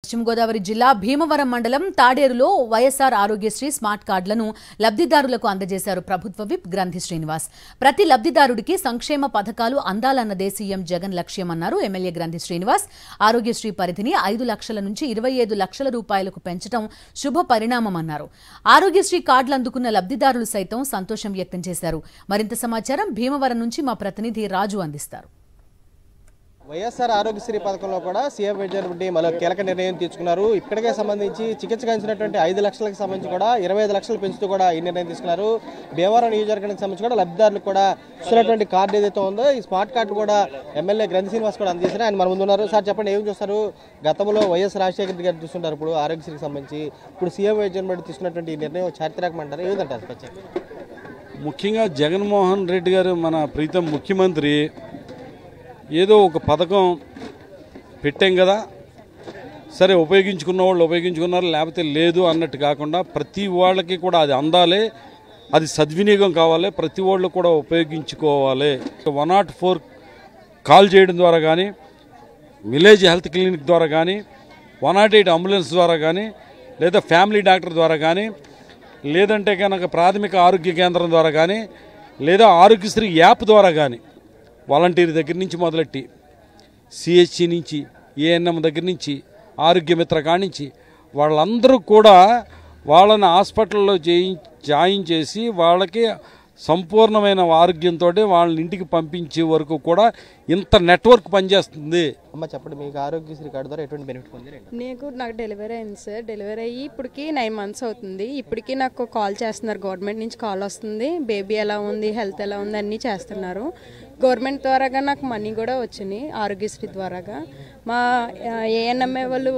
పశ్చిమ గోదావరి జిల్లా భీమవరం మండలం తాడేరులో వైఎస్ఆర్ ఆరోగ్యశ్రీ స్మార్ట్ కార్డులను లబ్ధిదారులకు అందజేశారు ప్రభుత్వ విప్ గ్రంథి శ్రీనివాస్. ప్రతి లబ్ధిదారుడికి సంక్షేమ పథకాలు అందాలన్నదే సీఎం జగన్ లక్ష్యమన్నారు ఎమ్మెల్యే గ్రంథి శ్రీనివాస్. ఆరోగ్యశ్రీ పరిధిని 5 లక్షల నుంచి 25 లక్షల రూపాయలకు పెంచడం శుభ పరిణామమన్నారు. ఆరోగ్యశ్రీ కార్డులు అందుకున్న లబ్ధిదారులు సైతం సంతోషం వ్యక్తం చేశారు. మరింత సమాచారం భీమవరం నుంచి మా ప్రతినిధి రాజు అందిస్తారు. వైఎస్ఆర్ ఆరోగ్యశ్రీ పథకంలో కూడా సీఎం జగన్ రెడ్డి మరో కీలక నిర్ణయం తీసుకున్నారు. ఇప్పటికే సంబంధించి చికిత్సకు అందించినటువంటి 5 లక్షలకు సంబంధించి కూడా 25 లక్షలు పెంచుతూ కూడా ఈ నిర్ణయం తీసుకున్నారు. భీమవరం నియోజకవర్గానికి సంబంధించి కూడా లబ్ధిదారులకు కూడా ఇస్తున్నటువంటి కార్డు ఏదైతే ఉందో ఈ స్మార్ట్ కార్డు కూడా ఎమ్మెల్యే గ్రంథి శ్రీనివాస్ కూడా అందజేశారు. ఆయన మన ముందు ఉన్నారు. సార్ చెప్పండి, ఏం చూస్తారు? గతంలో వైఎస్ రాజశేఖర రెడ్డి గారు చూస్తుంటారు ఇప్పుడు ఆరోగ్యశ్రీకి సంబంధించి, ఇప్పుడు సీఎం జగన్ రెడ్డి తీసుకున్నటువంటి ఈ నిర్ణయం చారిత్రాత్మకమంటారు, ఏదంటారు? ముఖ్యంగా జగన్మోహన్ రెడ్డి గారు మన ప్రీతం ముఖ్యమంత్రి ఏదో ఒక పథకం పెట్టాం కదా, సరే ఉపయోగించుకున్న వాళ్ళు ఉపయోగించుకున్నారు, లేకపోతే లేదు అన్నట్టు కాకుండా ప్రతి వాళ్ళకి కూడా అది అందాలి, అది సద్వినియోగం కావాలి, ప్రతి వాళ్ళు కూడా ఉపయోగించుకోవాలి. 104 కాల్ చేయడం ద్వారా కానీ, విలేజ్ హెల్త్ క్లినిక్ ద్వారా కానీ, 108 అంబులెన్స్ ద్వారా కానీ, లేదా ఫ్యామిలీ డాక్టర్ ద్వారా కానీ, లేదంటే కనుక ప్రాథమిక ఆరోగ్య కేంద్రం ద్వారా కానీ, లేదా ఆరోగ్యశ్రీ యాప్ ద్వారా కానీ, వాలంటీర్ దగ్గర నుంచి మొదలెట్టి సిహెచ్సి నుంచి ఏఎన్ఎం దగ్గర నుంచి ఆరోగ్య మిత్ర కానించి వాళ్ళందరూ కూడా వాళ్ళని హాస్పిటల్లో జాయిన్ చేసి వాళ్ళకి సంపూర్ణమైన ఆరోగ్యంతో వాళ్ళని ఇంటికి పంపించే వరకు కూడా ఇంత నెట్వర్క్ పనిచేస్తుంది. అమ్మ చెప్పండి, మీకు ఆరోగ్యశ్రీ కార్డు ద్వారా ఎటువంటి బెనిఫిట్ ఉంది? నాకు డెలివరీ అయింది సార్. డెలివరీ అయ్యి ఇప్పటికి 9 months అవుతుంది. ఇప్పటికీ నాకు కాల్ చేస్తున్నారు, గవర్నమెంట్ నుంచి కాల్ వస్తుంది, బేబీ ఎలా ఉంది, హెల్త్ ఎలా ఉంది అన్నీ చేస్తున్నారు. గవర్నమెంట్ ద్వారాగా నాకు మనీ కూడా వచ్చినాయి ఆరోగ్యశ్రీ ద్వారాగా. మా ఏఎన్ఎంఏ వాళ్ళు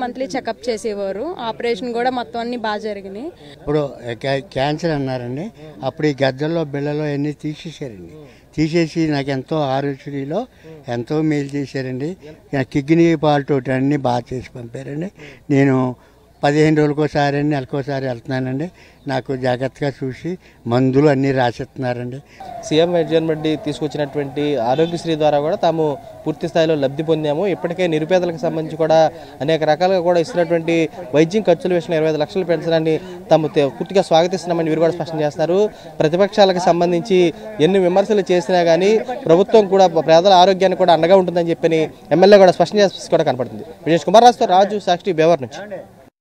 మంత్లీ చెకప్ చేసేవారు. ఆపరేషన్ కూడా మొత్తం అన్నీ బాగా జరిగినాయి. ఇప్పుడు క్యాన్సర్ అన్నారండి, అప్పుడు ఈ గద్దల్లో బిళ్ళలో అన్నీ తీసేసి నాకు ఎంతో ఆరోగ్యశ్రీలో ఎంతో మేలు చేశారండి. కిడ్నీ ఫాల్ట్ అన్నీ బాగా చేసి పంపారండి. నేను 15 రోజులకోసారి నెలకోసారి వెళ్తున్నానండి. నాకు జాగ్రత్తగా చూసి మందులు అన్నీ రాసిస్తున్నారండి. సీఎం జగన్ రెడ్డి తీసుకొచ్చినటువంటి ఆరోగ్యశ్రీ ద్వారా కూడా తాము పూర్తి స్థాయిలో లబ్ధి పొందాము. ఇప్పటికే నిరుపేదలకు సంబంధించి కూడా అనేక రకాలుగా కూడా ఇస్తున్నటువంటి వైద్యం ఖర్చుల విషయంలో 25 లక్షలు పెంచడాన్ని తాము పూర్తిగా స్వాగతిస్తున్నామని వీరు కూడా స్పష్టం చేస్తున్నారు. ప్రతిపక్షాలకు సంబంధించి ఎన్ని విమర్శలు చేసినా కానీ ప్రభుత్వం కూడా పేదల ఆరోగ్యాన్ని కూడా అండగా ఉంటుందని చెప్పని ఎమ్మెల్యే కూడా స్పష్టం చేసి కూడా కనపడుతుంది. విజేష్ కుమార్ రాజు, సాక్షి, భీమవరం నుంచి.